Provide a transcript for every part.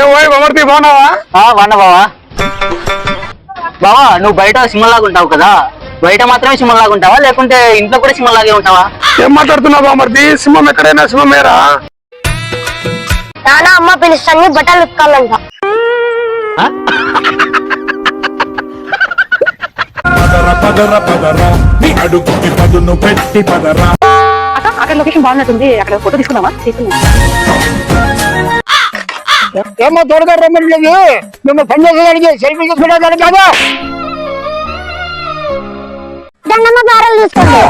బాగున్నావా? బాగున్నా బావా. బావా నువ్వు బయట సింహంలాగా ఉంటావు కదా, బయట మాత్రమే సింహంలాగా ఉంటావా లేకుంటే ఇంట్లో కూడా సింహంలాగే ఉంటావా? ఏం మాట్లాడుతున్నావు బామర్ది? సింహం ఎక్కడైనా సింహమేరా. నాన్న అమ్మ పిలుస్తాను, బట్టలు ఉతకాలంట. అక్కడ లొకేషన్ బాగున్నట్టుంది, అక్కడ ఫోటో తీసుకుందామా? ఏమో త్వరగా రమ్మని మేము పని చేసేదానికి సెల్ఫీ తీసుకునేదానికి కాదా? దండమ్మ బారలు చూసుకోండి.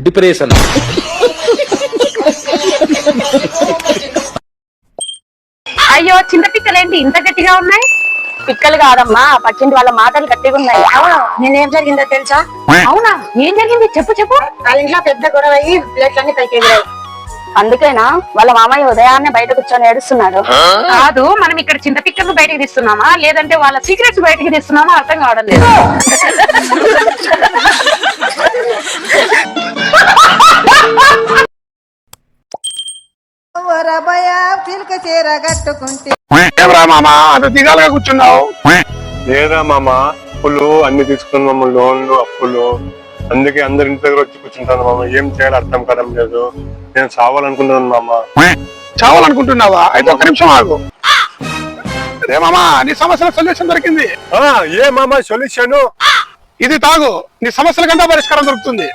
డిప్రెషన్. అయ్యో చింత పిక్కలేంటి ఇంత గట్టిగా ఉన్నాయి? పిక్కలు కాదమ్మా, పక్కింటి వాళ్ళ మాటలు గట్టిగా ఉన్నాయి. నేనేం జరిగిందో తెలుసా? అవునా, ఏం జరిగింది చెప్పు చెప్పు. వాళ్ళ ఇంట్లో పెద్ద గొడవ అయ్యి ప్లేట్లన్నీ పైకి ఎగిరాయి. అందుకేనా వాళ్ళ మామయ్య ఉదయాన్నే బయట కూర్చొని ఏడుస్తున్నాడు. కాదు, మనం ఇక్కడ చింత పిక్కలు బయటకు తీస్తున్నామా లేదంటే వాళ్ళ సీక్రెట్స్ బయటకు తీస్తున్నామా అర్థం కావడం లేదు. మామా అంత దిగాలుగా కూర్చున్నావు? లేదా మామ, అప్పులు అన్ని తీసుకున్నాము, లోన్లు అప్పులు, అందుకే అందరి ఇంటి దగ్గర వచ్చి కూర్చుంటాను మామ. ఏం చేయాలో అర్థం కావడం లేదు. నేను చావాలనుకుంటున్నాను మామ. చావాలనుకుంటున్నావా? అయితే ఒక్క నిమిషం ఆగు. అరే మామా, నీ సమస్యల సొల్యూషన్ దొరికింది. ఏ మామ సొల్యూషన్? ఇది తాగు, నీ సమస్యల కంటే పరిష్కారం దొరుకుతుంది.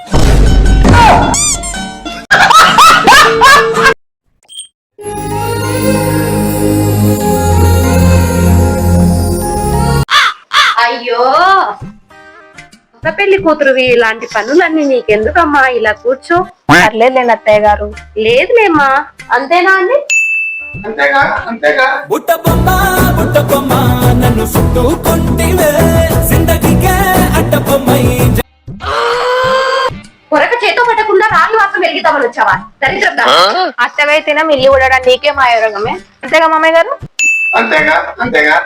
అయ్యో ఒక పెళ్లి కూతురువి, ఇలాంటి పనులన్నీ నీకెందుకమ్మా? ఇలా కూర్చో. పర్లేదులేండి అత్తయ్య గారు. లేదులేమ్మా, అంతేనా అండి? అంతేగా అంతేగా. బుట్ట బొమ్మ నన్ను చుట్టుకుంటివే, జిందగీకే అడ్డబొమ్మై. కొరక చేతో పట్టకుండా రాళ్ళు వాసం వెలిగితామని వచ్చావా? దరిద్రంగా. అత్తవైతేనా ఇల్లు కూడా నీకే మాయోగమే. అంతేగా మామయ్య గారు? అంతేగా అంతేగా.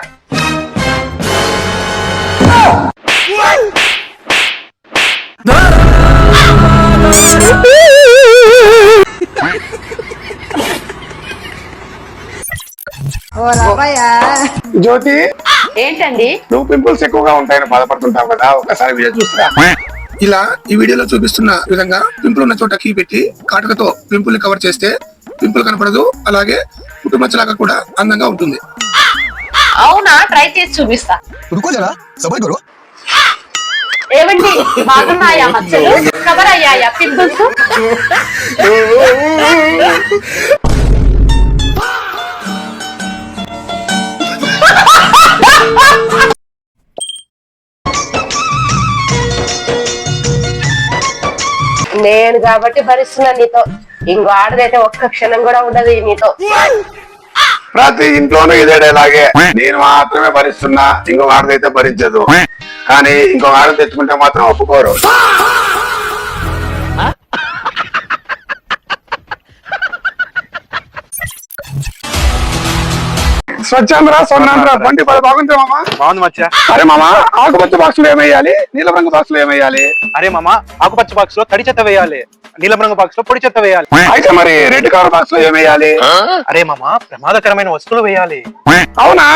జ్యోతి, ఏంటండి? నువ్వు పింపుల్స్ ఎక్కువగా ఉంటాయని బాధపడుతుంటావు కదా, ఒకసారి వీడియో చూస్తా. ఇలా ఈ వీడియోలో చూపిస్తున్న విధంగా పింపుల్ ఉన్న చోట కీ పెట్టి కాటుకతో పింపుల్ ని కవర్ చేస్తే పింపుల్ కనపడదు, అలాగే పుట్టుమచ్చలాగా కూడా అందంగా ఉంటుంది. అవునా, ట్రై చేసి చూపిస్తా. ఏమండి, బాగున్నాయా మచ్చలు? కవర్ అయ్యాయా పింపుల్స్? నేను కాబట్టి భరిస్తున్నా నీతో. ఇంకో ఆడదైతే ఒక్క క్షణం కూడా ఉండదు నీతో. ప్రతి ఇంట్లోనూ ఇదే డైలాగే. నేను మాత్రమే భరిస్తున్నా, ఇంకో ఆడదైతే భరించదు, కానీ ఇంకో ఆడ తెచ్చుకుంటే మాత్రం ఒప్పుకోరు. స్వచ్ఛాంధ్ర స్వర్ణాంధ్ర బండి బాగుంది మామా. బాగుంది మచ్చా. అరే మామా, ఆకుపచ్చ బాక్స్ లో ఏమేయాలి, నీలం రంగు బాక్స్ లో ఏమేయాలి? అరే మామ, ఆకుపచ్చ బాక్స్ లో తడి చెత్త వేయాలి, నీలం రంగు బాక్స్ లో పొడి చెత్త వేయాలి. అయితే మరి రెడ్ కలర్ బాక్స్ లో ఏమేయాలి? అరే మామ, ప్రమాదకరమైన వస్తువులు వేయాలి. అవునా?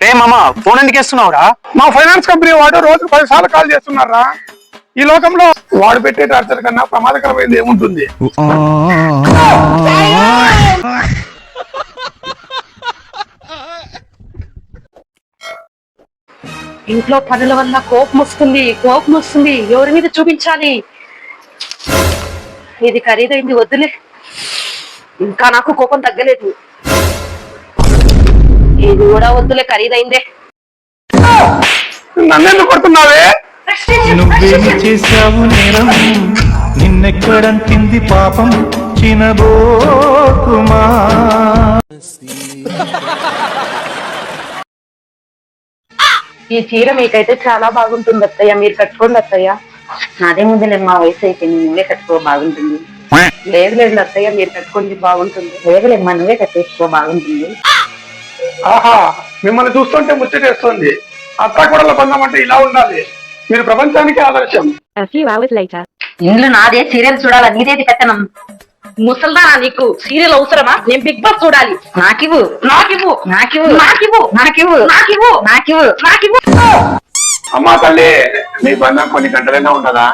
రే మామ, ఫోన్ ఎందుకు వేస్తున్నావురా? మా ఫైనాన్స్ కంపెనీ వాడు రోజుకు 10 సార్లు కాల్ చేస్తున్నారా. ఈ లోకంలో వాడు పెట్టే టార్చర్ కన్నా ప్రమాదకరమైనది ఏముంటుంది? ఇంట్లో పనుల వల్ల కోపం వస్తుంది. ఎవరి మీద చూపించాలి? ఇది ఖరీదైంది, వద్దులే. ఇంకా నాకు కోపం తగ్గలేదు. ఇది కూడా వద్దులే, ఖరీదైందే. నన్నెందుకు కొడుతున్నావే? నువ్వేమి చేశావు నేరం, నిన్నెక్కడంటింది పాపం చినబోకుమా. ఈ చీర మీకైతే చాలా బాగుంటుంది అత్తయ్య, మీరు కట్టుకోండి అత్తయ్య. నాదే ముందులే, మా వయసు అయిపోయింది, నువ్వే కట్టుకో, బాగుంటుంది. లేదు అత్తయ్య మీరు కట్టుకుంది బాగుంటుంది. లేదులేమ్మా, నువ్వే కట్టేసుకో, బాగుంటుంది. ఆహా, మిమ్మల్ని చూస్తుంటే ముచ్చటేస్తుంది. అత్త కూడా బంధం అంటే ఇలా ఉండాలి. మీరు ప్రపంచానికి ఆదర్శం. ఇంట్లో నాదే సీరియల్ చూడాలా, నీదేది కట్టనం. ముసల్దా నీకు సీరియల్ అవసరమా? నేను బిగ్ బాస్ చూడాలి. నాకివ్వు, నాకివ్వు నాకివ్వు, నాకివ్వు నాకివ్వు, నాకివ్వు నాకివ్వు. నాకివ్వు. అమ్మా తల్లి, మీ బంధం కొన్ని గంటలైనా ఉండదా?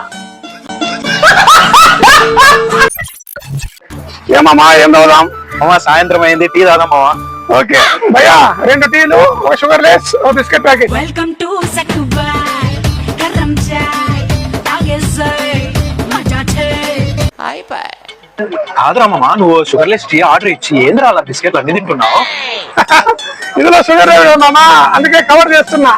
ఏమమ్మా, ఏం చదువుదాం? మామ సాయంత్రం అయింది, టీ తాదాం మామ. ఓకే భయ్యా, 2 టీలు, ఒక షుగర్ లెస్, ఒక biscuit packet. Welcome to Sakubai, Karam Chai, Agesai, Maja Chai. కాదురా మామ, నువ్వు షుగర్లెస్ టీ ఆర్డర్ ఇచ్చి ఏంద్రా అలా బిస్కెట్లు అన్ని తింటున్నావు? ఇందులో షుగర్ మామా, అందుకే కవర్ చేస్తున్నా.